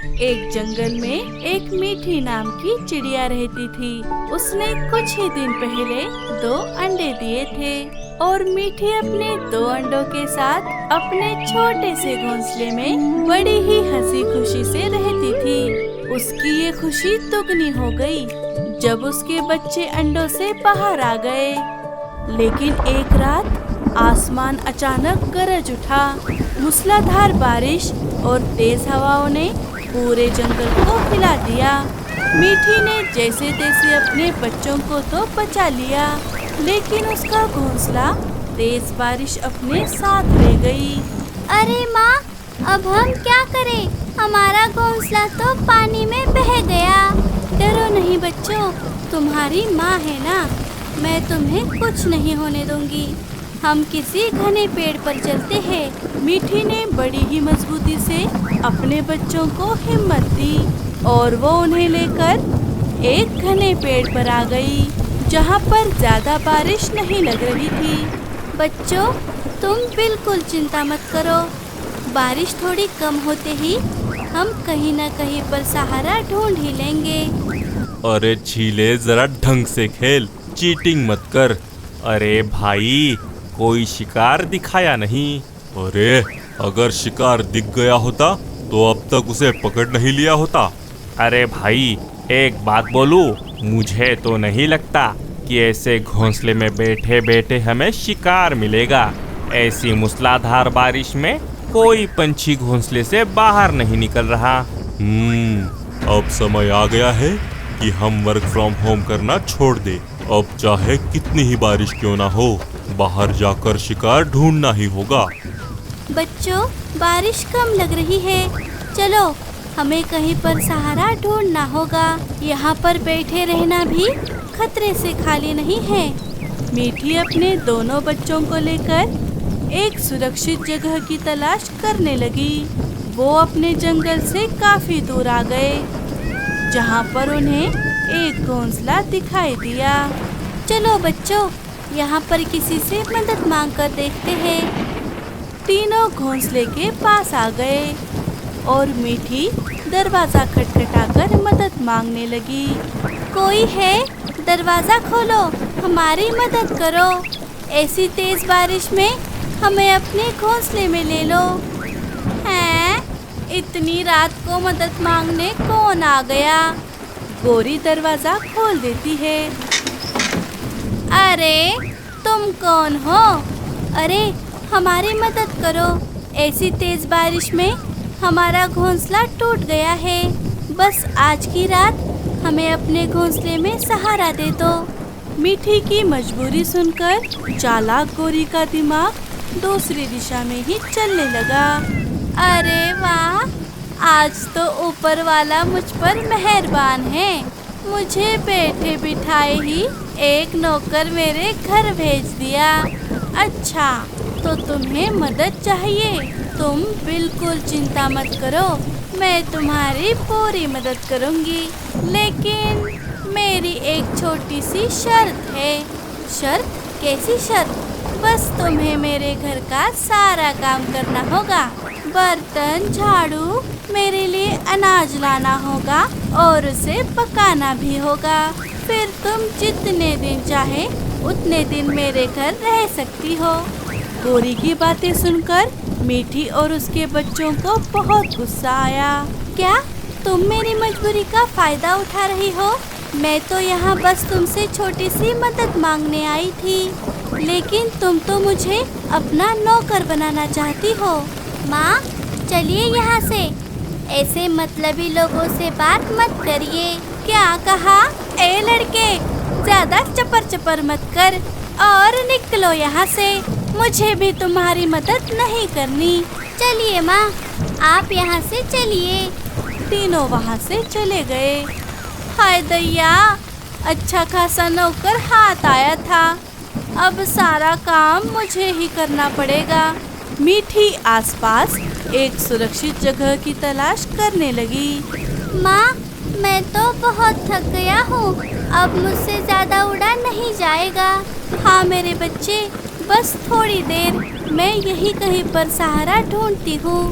एक जंगल में एक मीठी नाम की चिड़िया रहती थी। उसने कुछ ही दिन पहले 2 अंडे दिए थे और मीठी अपने 2 अंडों के साथ अपने छोटे से घोंसले में बड़ी ही हंसी खुशी से रहती थी। उसकी ये खुशी दुगनी हो गई जब उसके बच्चे अंडों से बाहर आ गए। लेकिन एक रात आसमान अचानक गरज उठा। मूसलाधार बारिश और तेज हवाओं ने पूरे जंगल को हिला दिया। मीठी ने जैसे तैसे अपने बच्चों को तो बचा लिया, लेकिन उसका घोंसला तेज बारिश अपने साथ ले गई। अरे माँ, अब हम क्या करें? हमारा घोंसला तो पानी में बह गया। डरो नहीं बच्चों, तुम्हारी माँ है ना, मैं तुम्हें कुछ नहीं होने दूंगी। हम किसी घने पेड़ पर चलते हैं। मीठी ने बड़ी ही मजबूती से अपने बच्चों को हिम्मत दी और वो उन्हें लेकर एक घने पेड़ पर आ गई, जहाँ पर ज्यादा बारिश नहीं लग रही थी। बच्चों, तुम बिल्कुल चिंता मत करो। बारिश थोड़ी कम होते ही हम कहीं न कहीं पर सहारा ढूंढ ही लेंगे। अरे झीले, जरा ढंग से खेल, चीटिंग मत कर। अरे भाई, कोई शिकार दिखाया नहीं। अरे अगर शिकार दिख गया होता तो अब तक उसे पकड़ नहीं लिया होता। अरे भाई, एक बात बोलूं, मुझे तो नहीं लगता कि ऐसे घोंसले में बैठे बैठे हमें शिकार मिलेगा। ऐसी मूसलाधार बारिश में कोई पंछी घोंसले से बाहर नहीं निकल रहा। अब समय आ गया है कि हम वर्क फ्रॉम होम करना छोड़ दे। अब चाहे कितनी ही बारिश क्यों ना हो, बाहर जाकर शिकार ढूंढना ही होगा। बच्चों, बारिश कम लग रही है, चलो हमें कहीं पर सहारा ढूंढना होगा। यहाँ पर बैठे रहना भी खतरे से खाली नहीं है। मीठी अपने दोनों बच्चों को लेकर एक सुरक्षित जगह की तलाश करने लगी। वो अपने जंगल से काफी दूर आ गए, जहाँ पर उन्हें एक घोंसला दिखाई दिया। चलो बच्चों, यहाँ पर किसी से मदद मांग कर देखते हैं। तीनों घोंसले के पास आ गए और मीठी दरवाजा खटखटाकर मदद मांगने लगी। कोई है? दरवाजा खोलो, हमारी मदद करो। ऐसी तेज बारिश में हमें अपने घोंसले में ले लो। हैं? इतनी रात को मदद मांगने कौन आ गया? गोरी दरवाजा खोल देती है। अरे तुम कौन हो? अरे हमारी मदद करो, ऐसी तेज बारिश में हमारा घोंसला टूट गया है। बस आज की रात हमें अपने घोंसले में सहारा दे दो। मीठी की मजबूरी सुनकर चालाक गोरी का दिमाग दूसरी दिशा में ही चलने लगा। अरे वाह, आज तो ऊपर वाला मुझ पर मेहरबान है। मुझे बैठे बिठाए ही एक नौकर मेरे घर भेज दिया। अच्छा, तो तुम्हें मदद चाहिए? तुम बिल्कुल चिंता मत करो, मैं तुम्हारी पूरी मदद करूंगी। लेकिन मेरी एक छोटी सी शर्त है। शर्त? कैसी शर्त? बस तुम्हें मेरे घर का सारा काम करना होगा। बर्तन, झाड़ू, मेरे लिए अनाज लाना होगा और उसे पकाना भी होगा। फिर तुम जितने दिन चाहे उतने दिन मेरे घर रह सकती हो। गोरी की बातें सुनकर मीठी और उसके बच्चों को बहुत गुस्सा आया। क्या तुम मेरी मजबूरी का फायदा उठा रही हो? मैं तो यहाँ बस तुमसे छोटी सी मदद मांगने आई थी, लेकिन तुम तो मुझे अपना नौकर बनाना चाहती हो। माँ, चलिए यहाँ से। ऐसे मतलबी लोगों से बात मत करिए। क्या कहा? ए लड़के, ज्यादा चपर चपर मत कर और निकलो यहाँ से। मुझे भी तुम्हारी मदद नहीं करनी। चलिए माँ, आप यहाँ से चलिए। तीनों वहाँ से चले गए। हाय दैया, अच्छा खासा नौकर हाथ आया था, अब सारा काम मुझे ही करना पड़ेगा। मीठी आसपास एक सुरक्षित जगह की तलाश करने लगी। माँ, मैं तो बहुत थक गया हूँ, अब मुझसे ज़्यादा उड़ा नहीं जाएगा। हाँ मेरे बच्चे, बस थोड़ी देर, मैं यही कहीं पर सहारा ढूंढती हूँ।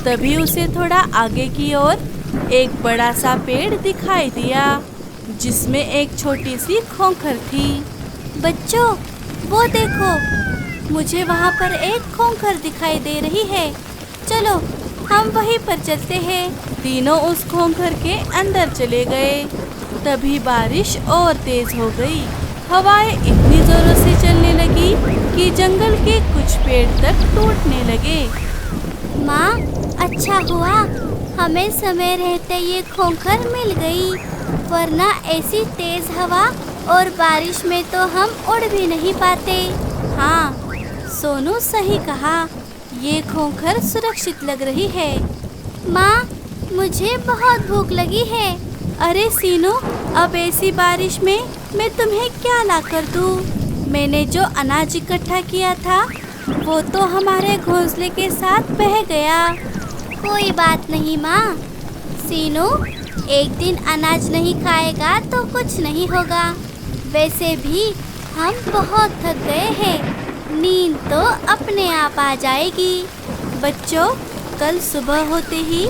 तभी उसे थोड़ा आगे की ओर एक बड़ा सा पेड़ दिखाई दिया जिसमें एक छोटी सी खोखर थी। बच्चों, वो देखो, मुझे वहाँ पर एक खोखर दिखाई दे रही है। चलो हम वहीं पर चलते हैं। तीनों उस खोखर के अंदर चले गए। तभी बारिश और तेज हो गई। हवाएं इतनी जोरों से चलने लगी कि जंगल के कुछ पेड़ तक टूटने लगे। माँ, अच्छा हुआ हमें समय रहते ये खोखर मिल गई, वरना ऐसी तेज हवा और बारिश में तो हम उड़ भी नहीं पाते। हाँ, सोनू सही कहा, ये खोखर सुरक्षित लग रही है। माँ, मुझे बहुत भूख लगी है। अरे सीनू, अब ऐसी बारिश में मैं तुम्हें क्या ला कर दूँ? मैंने जो अनाज इकट्ठा किया था वो तो हमारे घोंसले के साथ बह गया। कोई बात नहीं माँ। सीनू, एक दिन अनाज नहीं खाएगा तो कुछ नहीं होगा। वैसे भी हम बहुत थक गए हैं, नींद तो अपने आप आ जाएगी। बच्चों, कल सुबह होते ही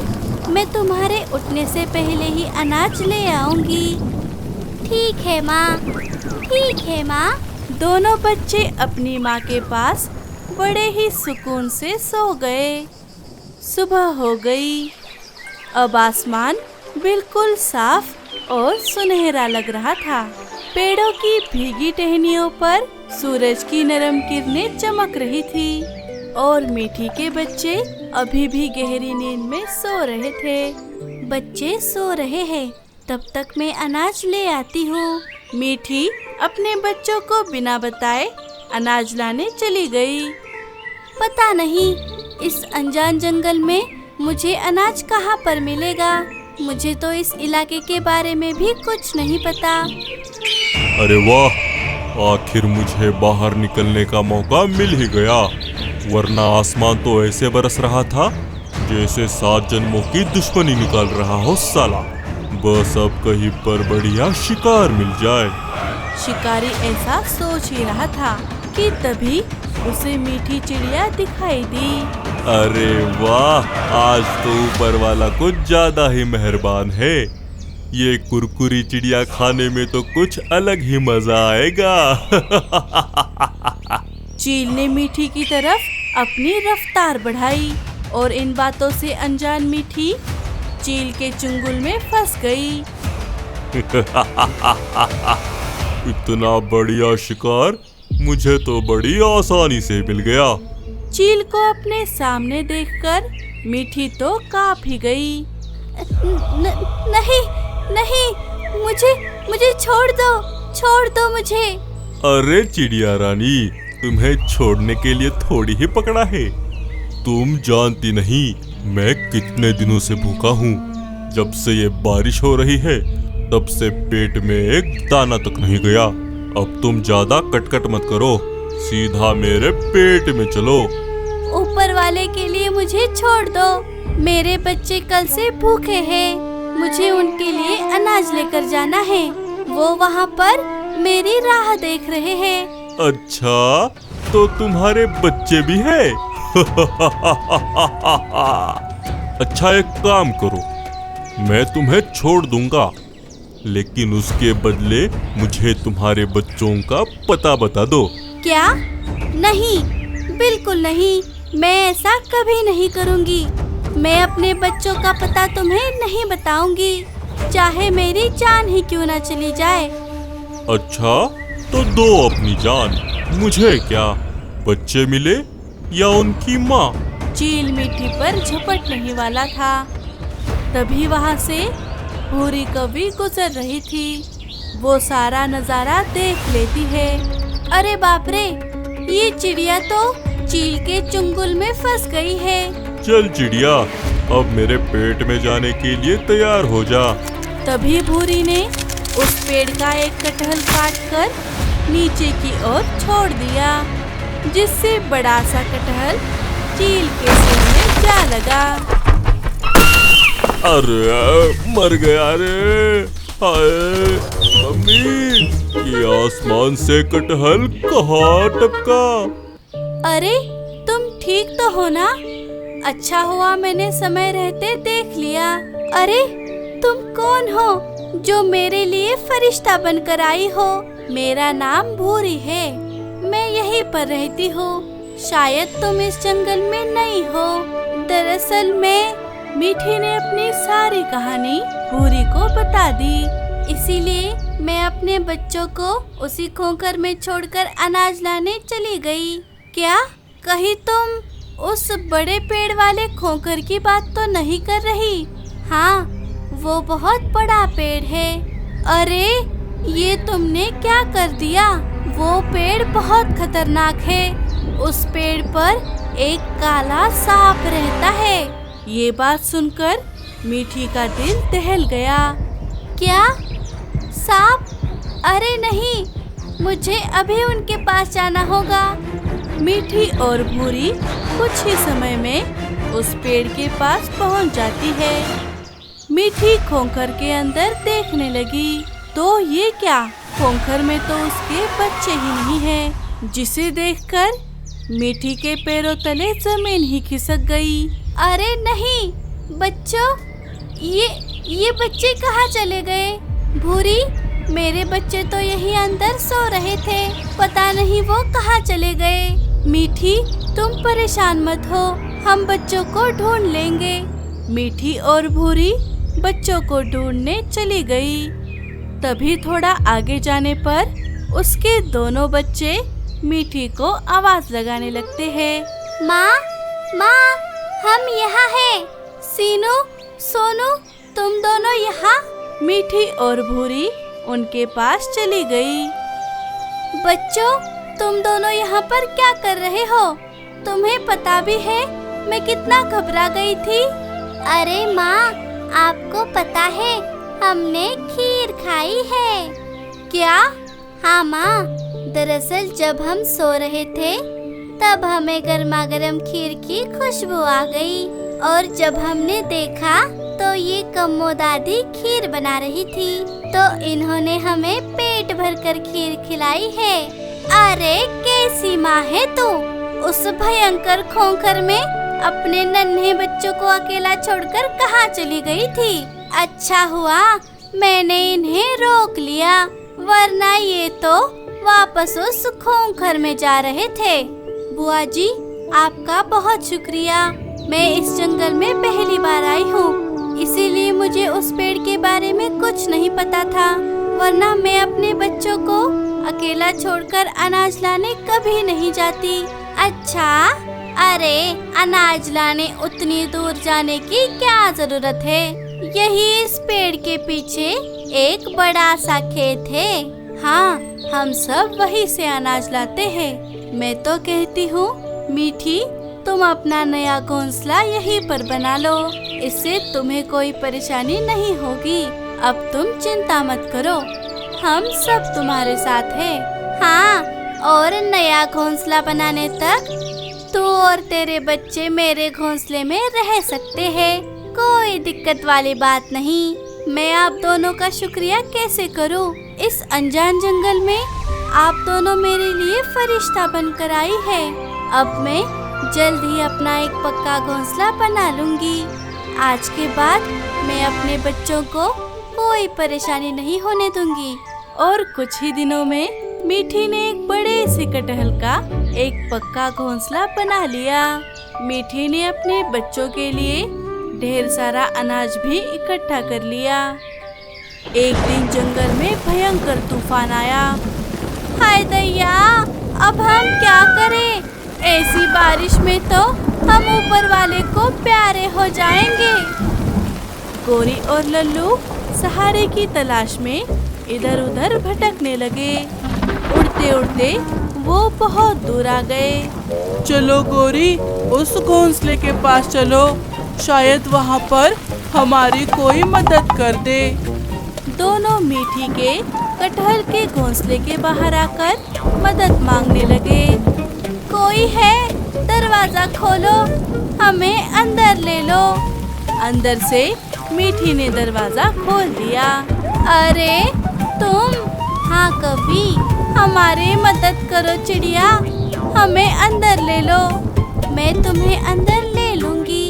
मैं तुम्हारे उठने से पहले ही अनाज ले आऊंगी। ठीक है माँ, ठीक है माँ। दोनों बच्चे अपनी माँ के पास बड़े ही सुकून से सो गए। सुबह हो गई। अब आसमान बिल्कुल साफ और सुनहरा लग रहा था। पेड़ों की भीगी टहनियों पर सूरज की नरम किरणें चमक रही थी और मीठी के बच्चे अभी भी गहरी नींद में सो रहे थे। बच्चे सो रहे हैं, तब तक मैं अनाज ले आती हूँ। मीठी अपने बच्चों को बिना बताए अनाज लाने चली गई। पता नहीं इस अनजान जंगल में मुझे अनाज कहाँ पर मिलेगा। मुझे तो इस इलाके के बारे में भी कुछ नहीं पता। अरे वाह, आखिर मुझे बाहर निकलने का मौका मिल ही गया, वरना आसमान तो ऐसे बरस रहा था जैसे 7 जन्मों की दुश्मनी निकाल रहा हो साला। बस अब कहीं पर बढ़िया शिकार मिल जाए। शिकारी ऐसा सोच ही रहा था कि तभी उसे मीठी चिड़िया दिखाई दी। अरे वाह, आज तो ऊपर वाला कुछ ज्यादा ही मेहरबान है। ये कुरकुरी चिड़िया खाने में तो कुछ अलग ही मजा आएगा। चील ने मीठी की तरफ अपनी रफ्तार बढ़ाई और इन बातों से अनजान मीठी चील के चुंगल में फंस गई। इतना बढ़िया शिकार मुझे तो बड़ी आसानी से मिल गया। चील को अपने सामने देखकर मीठी तो कांप ही गई। नहीं नहीं, मुझे छोड़ दो मुझे। अरे चिड़िया रानी, तुम्हें छोड़ने के लिए थोड़ी ही पकड़ा है। तुम जानती नहीं मैं कितने दिनों से भूखा हूँ। जब से ये बारिश हो रही है तब से पेट में एक दाना तक नहीं गया। अब तुम ज्यादा कटकट मत करो, सीधा मेरे पेट में चलो। ऊपर वाले के लिए मुझे छोड़ दो। मेरे बच्चे कल से भूखे हैं, मुझे उनके लिए अनाज लेकर जाना है। वो वहाँ पर मेरी राह देख रहे हैं। अच्छा, तो तुम्हारे बच्चे भी हैं? अच्छा, एक काम करो, मैं तुम्हें छोड़ दूंगा, लेकिन उसके बदले मुझे तुम्हारे बच्चों का पता बता दो। क्या? नहीं, बिल्कुल नहीं, मैं ऐसा कभी नहीं करूंगी। मैं अपने बच्चों का पता तुम्हें नहीं बताऊंगी, चाहे मेरी जान ही क्यों ना चली जाए। अच्छा, तो दो अपनी जान, मुझे क्या, बच्चे मिले या उनकी माँ? चील मीठी पर झपटने ही वाला था, तभी वहाँ से भूरी कौवी गुजर रही थी। वो सारा नजारा देख लेती है। अरे बाप रे, ये चिड़िया तो चील के चुंगल में फंस गई है। चल चिड़िया, अब मेरे पेट में जाने के लिए तैयार हो जा। तभी भूरी ने उस पेड़ का एक कटहल काटकर नीचे की ओर छोड़ दिया, जिससे बड़ा सा कटहल चील के सिर में जा लगा। अरे मर गया रे, हाय मम्मी, ये आसमान से कटहल कहाँ टपका? अरे तुम ठीक तो हो ना? अच्छा हुआ मैंने समय रहते देख लिया। अरे तुम कौन हो जो मेरे लिए फरिश्ता बनकर आई हो? मेरा नाम भूरी है, मैं यहीं पर रहती हूँ। शायद तुम इस जंगल में नहीं हो। दरअसल मीठी ने अपनी सारी कहानी भूरी को बता दी। इसीलिए मैं अपने बच्चों को उसी खोकर में छोड़कर अनाज लाने चली गई। क्या कहीं तुम उस बड़े पेड़ वाले खोकर की बात तो नहीं कर रही? हाँ, वो बहुत बड़ा पेड़ है। अरे ये तुमने क्या कर दिया? वो पेड़ बहुत खतरनाक है। उस पेड़ पर एक काला सांप रहता है। ये बात सुनकर मीठी का दिल दहल गया। क्या सांप? अरे नहीं, मुझे अभी उनके पास जाना होगा। मीठी और भूरी कुछ ही समय में उस पेड़ के पास पहुंच जाती है। मीठी खोखर के अंदर देखने लगी तो ये क्या, खोखर में तो उसके बच्चे ही नहीं हैं, जिसे देखकर मीठी के पैरों तले जमीन ही खिसक गई। अरे नहीं बच्चों, ये बच्चे कहाँ चले गए? भूरी, मेरे बच्चे तो यहीं अंदर सो रहे थे, पता नहीं वो कहाँ चले गए। मीठी, तुम परेशान मत हो, हम बच्चों को ढूंढ लेंगे। मीठी और भूरी बच्चों को ढूंढने चली गई। तभी थोड़ा आगे जाने पर उसके दोनों बच्चे मीठी को आवाज लगाने लगते हैं। माँ, माँ, हम यहाँ हैं। सीनू, सोनू, तुम दोनों यहाँ? मीठी और भूरी उनके पास चली गई। बच्चों, तुम दोनों यहाँ पर क्या कर रहे हो? तुम्हें पता भी है मैं कितना घबरा गई थी। अरे माँ, आपको पता है हमने खीर खाई है। क्या? हाँ माँ, दरअसल जब हम सो रहे थे तब हमें गर्मा गर्म खीर की खुशबू आ गई और जब हमने देखा तो ये कम्मो दादी खीर बना रही थी तो इन्होंने हमें पेट भरकर खीर खिलाई है। अरे कैसी माँ है तू? उस भयंकर खोखर में अपने नन्हे बच्चों को अकेला छोड़कर कहाँ चली गई थी? अच्छा हुआ मैंने इन्हें रोक लिया, वरना ये तो वापस उस खोखर में जा रहे थे। बुआ जी, आपका बहुत शुक्रिया। मैं इस जंगल में पहली बार आई हूँ, इसीलिए मुझे उस पेड़ के बारे में कुछ नहीं पता था, वरना मैं अपने बच्चों को अकेला छोड़कर अनाज लाने कभी नहीं जाती। अच्छा, अरे अनाज लाने उतनी दूर जाने की क्या जरूरत है? यही इस पेड़ के पीछे एक बड़ा सा खेत है। हाँ, हम सब वहीं से अनाज लाते हैं। मैं तो कहती हूँ मीठी, तुम अपना नया घोंसला यहीं पर बना लो, इससे तुम्हें कोई परेशानी नहीं होगी। अब तुम चिंता मत करो, हम सब तुम्हारे साथ हैं। हाँ, और नया घोंसला बनाने तक तू और तेरे बच्चे मेरे घोंसले में रह सकते हैं, कोई दिक्कत वाली बात नहीं। मैं आप दोनों का शुक्रिया कैसे करूं? इस अनजान जंगल में आप दोनों मेरे लिए फरिश्ता बनकर आई है। अब मैं जल्द ही अपना एक पक्का घोंसला बना लूंगी। आज के बाद मैं अपने बच्चों को कोई परेशानी नहीं होने दूंगी। और कुछ ही दिनों में मीठी ने एक बड़े से कटहल का एक पक्का घोंसला बना लिया। मीठी ने अपने बच्चों के लिए ढेर सारा अनाज भी इकट्ठा कर लिया। एक दिन जंगल में भयंकर तूफान आया। हाय दैया, अब हम क्या करें? ऐसी बारिश में तो हम ऊपर वाले को प्यारे हो जाएंगे। गोरी और लल्लू सहारे की तलाश में इधर उधर भटकने लगे। उड़ते उड़ते वो बहुत दूर आ गए। चलो गोरी, उस घोंसले के पास चलो, शायद वहाँ पर हमारी कोई मदद कर दे। दोनों मीठी के कटहल के घोंसले के बाहर आकर मदद मांगने लगे। कोई है? दरवाजा खोलो, हमें अंदर ले लो। अंदर से मीठी ने दरवाजा खोल दिया। अरे तुम? हाँ कभी, हमारी मदद करो चिड़िया, हमें अंदर ले लो। मैं तुम्हें अंदर ले लूंगी।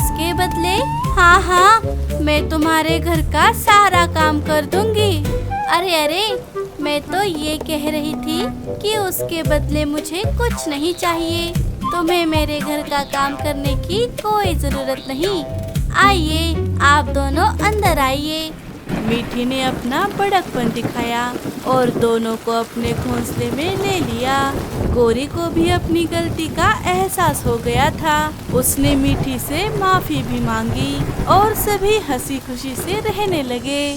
उसके बदले हाँ हाँ, मैं तुम्हारे घर का सारा काम कर दूंगी। अरे मैं तो ये कह रही थी कि उसके बदले मुझे कुछ नहीं चाहिए। तुम्हें मेरे घर का काम करने की कोई जरूरत नहीं। आइए, आप दोनों अंदर आइए। मीठी ने अपना बड़कपन दिखाया और दोनों को अपने घोंसले में ले लिया। गोरी को भी अपनी गलती का एहसास हो गया था। उसने मीठी से माफी भी मांगी और सभी हंसी खुशी से रहने लगे।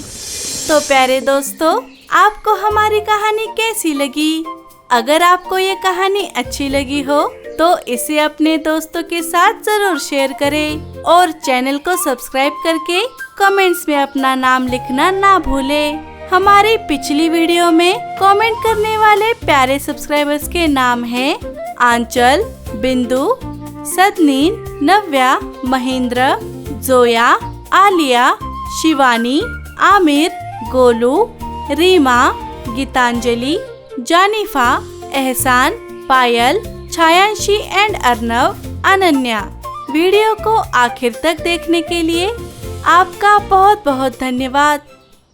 तो प्यारे दोस्तों, आपको हमारी कहानी कैसी लगी? अगर आपको ये कहानी अच्छी लगी हो तो इसे अपने दोस्तों के साथ जरूर शेयर करें और चैनल को सब्सक्राइब करके कमेंट्स में अपना नाम लिखना ना भूलें। हमारी पिछली वीडियो में कमेंट करने वाले प्यारे सब्सक्राइबर्स के नाम हैं आंचल, बिंदु, सदनीन, नव्या, महेंद्र, जोया, आलिया, शिवानी, आमिर, गोलू, रीमा, गीतांजलि, जानिफा, एहसान, पायल, छायांशी एंड अर्नव, अनन्या। वीडियो को आखिर तक देखने के लिए आपका बहुत बहुत धन्यवाद।